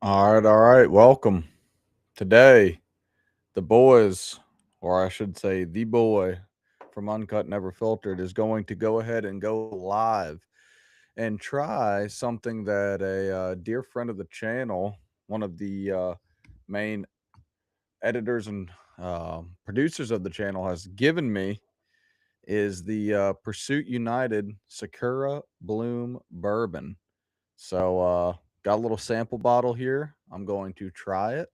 All right. Welcome. Today, the boys, or I should say, the boy from Uncut Never Filtered, is going to go ahead and go live and try something that a dear friend of the channel, one of the main editors and producers of the channel, has given me. Is the Pursuit United Sakura Bloom Bourbon. Got a little sample bottle here. I'm going to try it.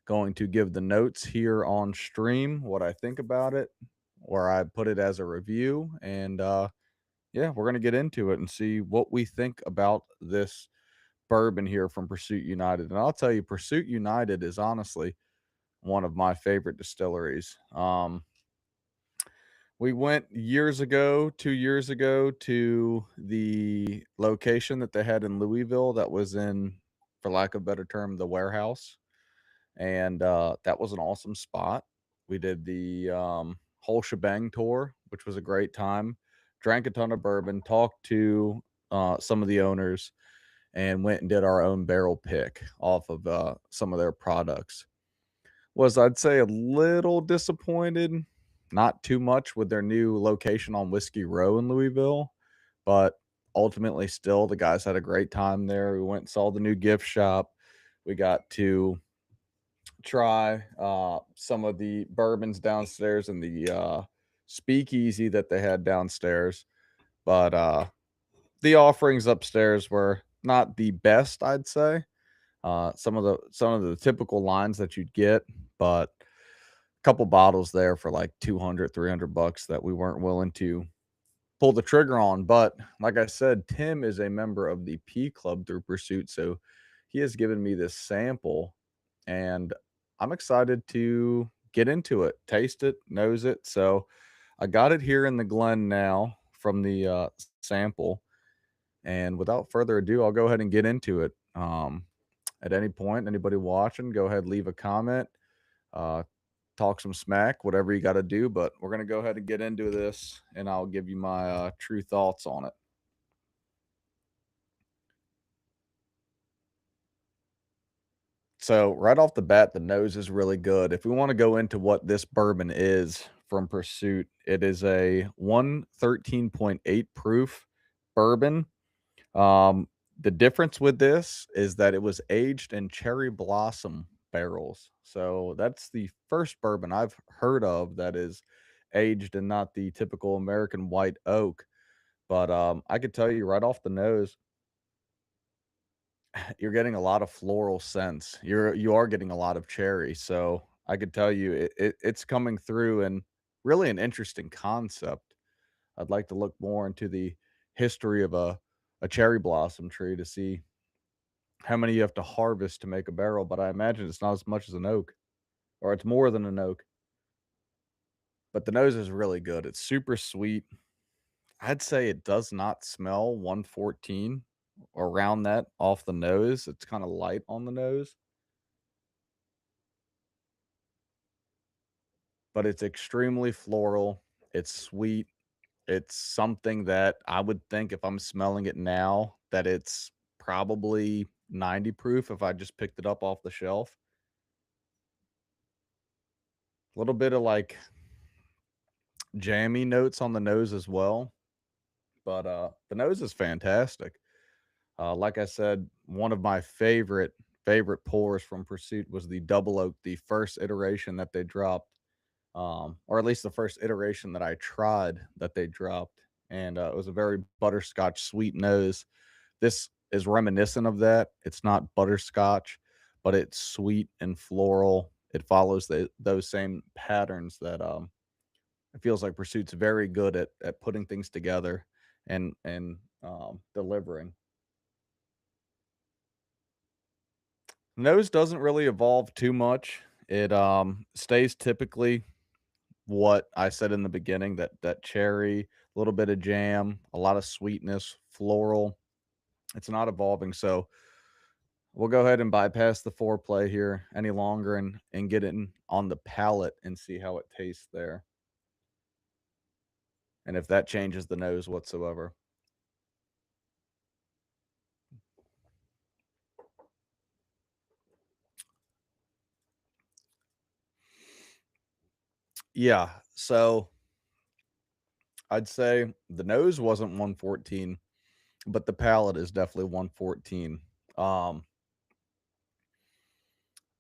Going to give the notes here on stream, what I think about it, where I put it as a review, and yeah, we're gonna get into it and see what we think about this bourbon here from Pursuit United. And I'll tell you, Pursuit United is honestly one of my favorite distilleries. We went years ago, 2 years ago, to the location that they had in Louisville that was in, for lack of a better term, the warehouse. And that was an awesome spot. We did the whole shebang tour, which was a great time. Drank a ton of bourbon, talked to some of the owners, and went and did our own barrel pick off of some of their products. Was, I'd say, a little disappointed, not too much, with their new location on Whiskey Row in Louisville, but ultimately, still, the guys had a great time there. We went and saw the new gift shop. We got to try some of the bourbons downstairs in the speakeasy that they had downstairs, but the offerings upstairs were not the best, I'd say. Some of the typical lines that you'd get, but a couple bottles there for like 200, $300 that we weren't willing to pull the trigger on. But like I said, Tim is a member of the P Club through Pursuit, so he has given me this sample, and I'm excited to get into it, taste it, nose it. So I got it here in the Glen now from the sample, and without further ado, I'll go ahead and get into it. At any point, anybody watching, go ahead, leave a comment, uh, talk some smack, whatever you got to do. But we're gonna go ahead and get into this, and I'll give you my true thoughts on it. So right off the bat, the nose is really good. If we want to go into what this bourbon is from Pursuit, it is a 113.8 proof bourbon. Um, the difference with this is that it was aged in cherry blossom barrels. So that's the first bourbon I've heard of that is aged in not the typical American white oak. But I could tell you right off the nose, you're getting a lot of floral scents. You are getting a lot of cherry. So I could tell you it's coming through, and really an interesting concept. I'd like to look more into the history of a cherry blossom tree to see how many you have to harvest to make a barrel, but I imagine it's not as much as an oak, or it's more than an oak. But the nose is really good. It's super sweet. I'd say it does not smell 114 around that off the nose. It's kind of light on the nose, but it's extremely floral. It's sweet. It's something that I would think, if I'm smelling it now, that it's probably 90 proof if I just picked it up off the shelf. A little bit of like jammy notes on the nose as well, but the nose is fantastic. Like I said, one of my favorite pours from Pursuit was the double oak, the first iteration that they dropped, or at least the first iteration that I tried that they dropped, and it was a very butterscotch sweet nose. This is reminiscent of that. It's not butterscotch, but it's sweet and floral. It follows those same patterns that it feels like Pursuit's very good at putting things together and delivering. Nose doesn't really evolve too much. It stays typically what I said in the beginning, that cherry, a little bit of jam, a lot of sweetness, floral. It's not evolving, so we'll go ahead and bypass the foreplay here any longer and get in on the palate and see how it tastes there, and if that changes the nose whatsoever. Yeah. So I'd say the nose wasn't 114, but the palate is definitely 114. Um,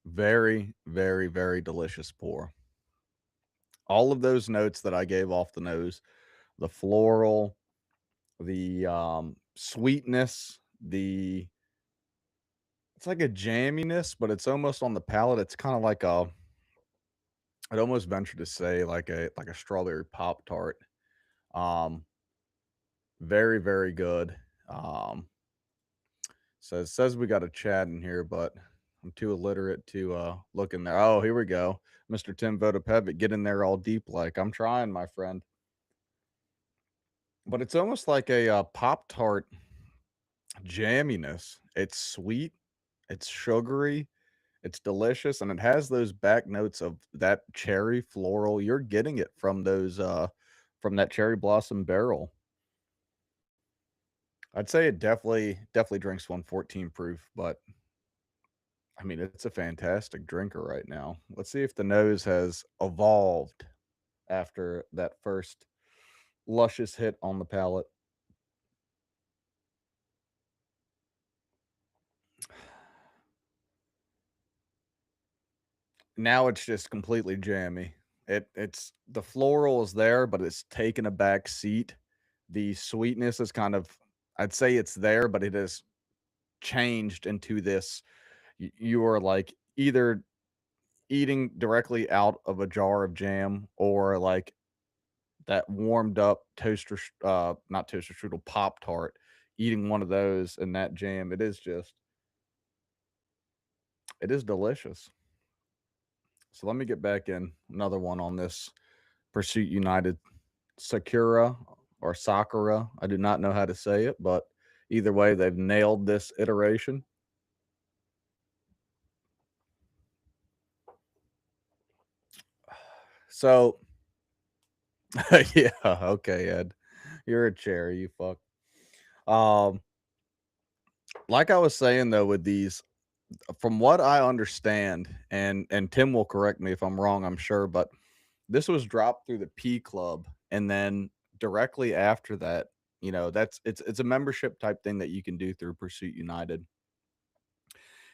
Very, very, very delicious pour. All of those notes that I gave off the nose, the floral, the sweetness, the it's like a jamminess, but it's almost on the palate. It's kind of like a I'd almost venture to say like a strawberry pop tart. Um, Very, very good. Um, so it says we got a chat in here, but I'm too illiterate to look in there. Oh, here we go. Mr. Tim Vodopevic, get in there all deep like I'm trying, my friend. But it's almost like a Pop Tart jamminess. It's sweet, it's sugary, it's delicious, and it has those back notes of that cherry floral. You're getting it from those from that cherry blossom barrel. I'd say it definitely drinks 114 proof, but I mean it's a fantastic drinker right now. Let's see if the nose has evolved after that first luscious hit on the palate. Now it's just completely jammy. It's the floral is there, but it's taken a back seat. The sweetness is kind of I'd say it's there, but it has changed into this you are like either eating directly out of a jar of jam or like that warmed up not toaster strudel pop tart, eating one of those and that jam. It is just it is delicious. So let me get back in another one on this Pursuit United Sakura or Sakura. I do not know how to say it, but either way, they've nailed this iteration. So, yeah, okay, Ed, you're a cherry, you fuck. Um, like I was saying though, with these, from what I understand, and Tim will correct me if I'm wrong, I'm sure, but this was dropped through the P Club, and then directly after that, that's it's a membership type thing that you can do through Pursuit United.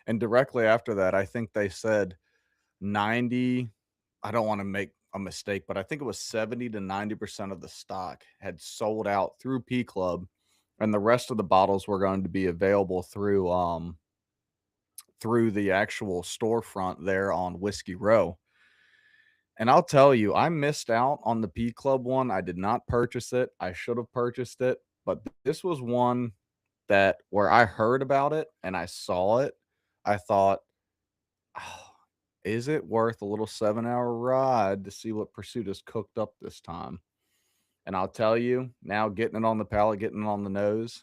And directly after that, I think they said 90, I don't want to make a mistake, but I think it was 70 to 90% of the stock had sold out through P Club, and the rest of the bottles were going to be available through the actual storefront there on Whiskey Row. And I'll tell you, I missed out on the P Club one. I did not purchase it. I should have purchased it, but this was one that where I heard about it and I saw it. I thought, oh, is it worth a little 7-hour ride to see what Pursuit has cooked up this time? And I'll tell you, now getting it on the palate, getting it on the nose,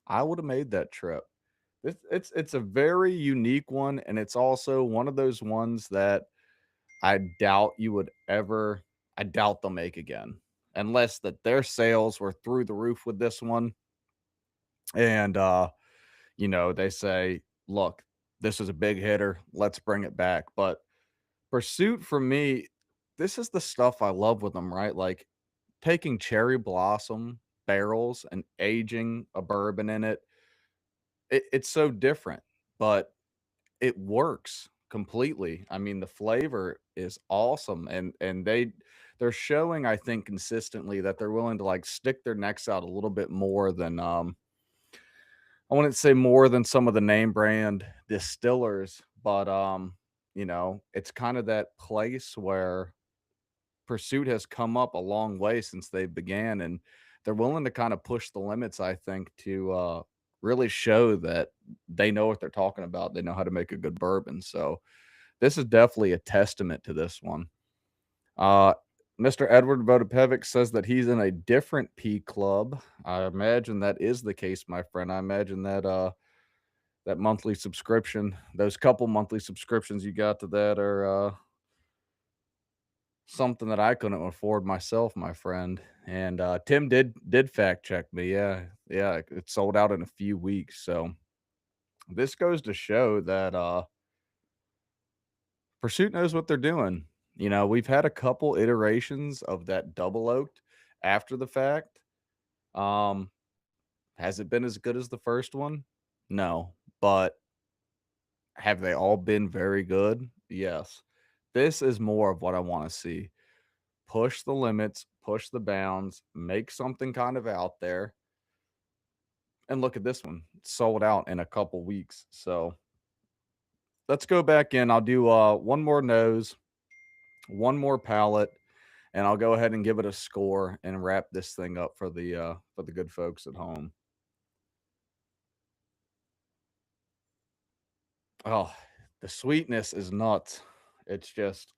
I would have made that trip. It's a very unique one, and it's also one of those ones that I doubt you would ever I doubt they'll make again, unless that their sales were through the roof with this one, and, they say, "Look, this is a big hitter, let's bring it back," but Pursuit for me, this is the stuff I love with them, right? Like, taking cherry blossom barrels and aging a bourbon in it's so different, but it works completely. I mean, the flavor is awesome, and they're showing, I think, consistently that they're willing to, like, stick their necks out a little bit more than, I wouldn't say more than some of the name brand distillers, but, it's kinda that place where Pursuit has come up a long way since they began, and they're willing to kinda push the limits, I think, to, really show that they know what they're talking about. They know how to make a good bourbon, so this is definitely a testament to this one. Uh, Mr. Edward Vodopevic says that he's in a different P club. I imagine that is the case, my friend. I imagine that that monthly subscription, those couple monthly subscriptions you got to that are something that I couldn't afford myself, my friend. And Tim did fact check me. Yeah, yeah, it sold out in a few weeks. So this goes to show that Pursuit knows what they're doing. You know, we've had a couple iterations of that double oaked after the fact. Um, has it been as good as the first one? No, but have they all been very good? Yes. This is more of what I want to see. Push the limits, push the bounds, make something kind of out there. And look at this one, sold out in a couple weeks. So let's go back in. I'll do one more nose, one more palate, and I'll go ahead and give it a score and wrap this thing up for the good folks at home. Oh, the sweetness is nuts. It's just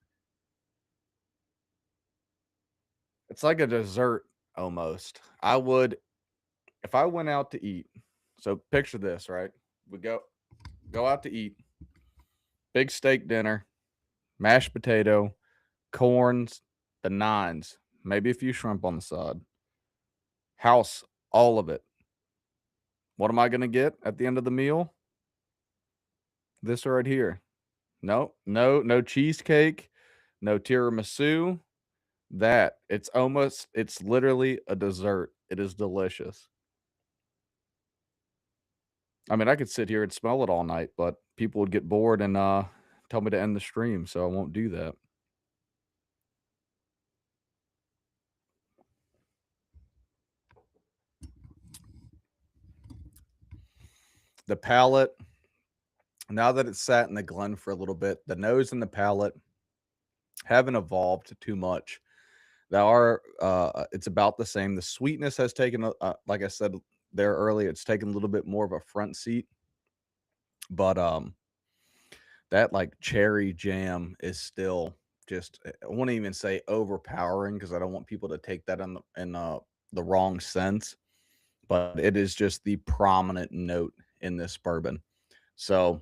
it's like a dessert almost. I would if I went out to eat. So picture this, right? We go out to eat, big steak dinner, mashed potato, corns, the nines, maybe a few shrimp on the side. House, all of it. What am I going to get at the end of the meal? This right here. No, no, no cheesecake, no tiramisu. That it's literally a dessert. It is delicious. I mean, I could sit here and smell it all night, but people would get bored and tell me to end the stream, so I won't do that. The palate, now that it's sat in the Glen for a little bit, the nose and the palate haven't evolved too much. They are it's about the same. The sweetness has taken like I said there earlier, it's taken a little bit more of a front seat, but that like cherry jam is still just I won't even say overpowering because I don't want people to take that in the wrong sense, but it is just the prominent note in this bourbon. So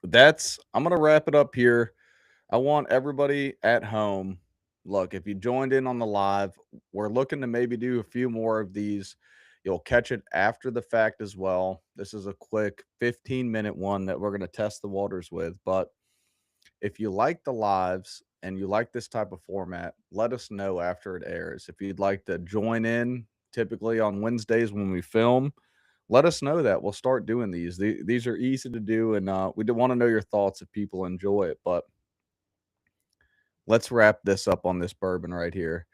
that's I'm gonna wrap it up here. I want everybody at home. Look, if you joined in on the live, we're looking to maybe do a few more of these. You'll catch it after the fact as well. This is a quick 15-minute one that we're going to test the waters with. But if you like the lives and you like this type of format, let us know after it airs. If you'd like to join in, typically on Wednesdays when we film, let us know that. We'll start doing these. These are easy to do, and we do want to know your thoughts if people enjoy it. But let's wrap this up on this bourbon right here.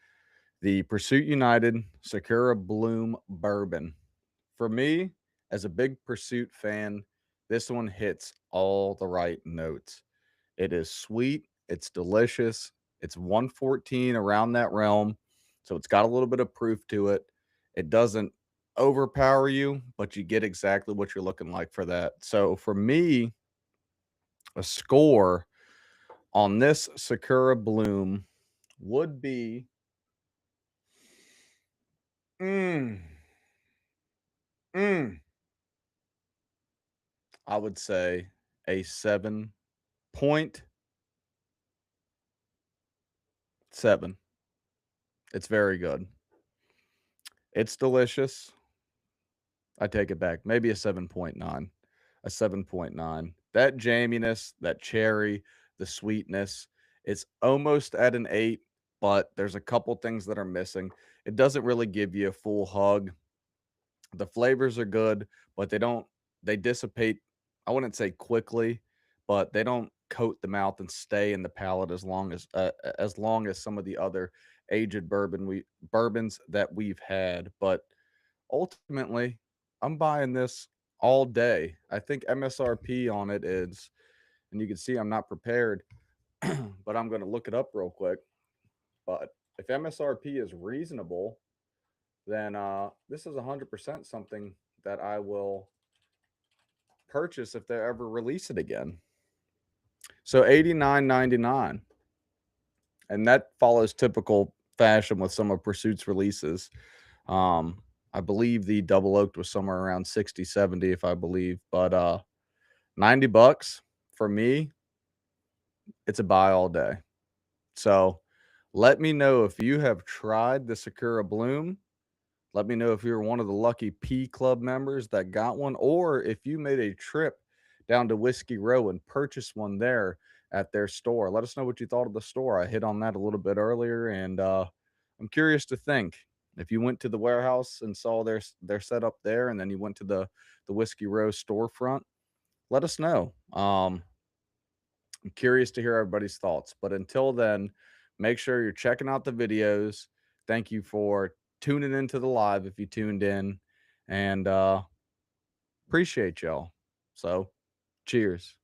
The Pursuit United Sakura Bloom Bourbon. For me, as a big Pursuit fan, this one hits all the right notes. It is sweet, it's delicious, it's 114 around that realm. So it's got a little bit of proof to it. It doesn't overpower you, but you get exactly what you're looking like for that. So for me, a score on this Sakura Bloom would be mm, mm, I would say a 7.7. It's very good. It's delicious. I take it back. Maybe a 7.9. A 7.9. That jamminess, that cherry, the sweetness, it's almost at an 8, but there's a couple things that are missing. It doesn't really give you a full hug. The flavors are good, but they dissipate, I wouldn't say quickly, but they don't coat the mouth and stay in the palate as long as some of the other aged bourbons that we've had. But ultimately, I'm buying this all day. I think MSRP on it is, and you can see I'm not prepared, but I'm going to look it up real quick. But if MSRP is reasonable, then this is 100% something that I will purchase if they ever release it again. So 89.99, and that follows typical fashion with some of Pursuit's releases. I believe the double oaked was somewhere around 60, 70, if I believe, but $90 for me, it's a buy all day. So let me know if you have tried the Sakura Bloom. Let me know if you're one of the lucky P Club members that got one, or if you made a trip down to Whiskey Row and purchased one there. at their store. Let us know what you thought of the store. I hit on that a little bit earlier, and I'm curious to think if you went to the warehouse and saw their setup there, and then you went to the Whiskey Row storefront. Let us know. I'm curious to hear everybody's thoughts. But until then, make sure you're checking out the videos. Thank you for tuning into the live if you tuned in, and appreciate y'all. So, cheers.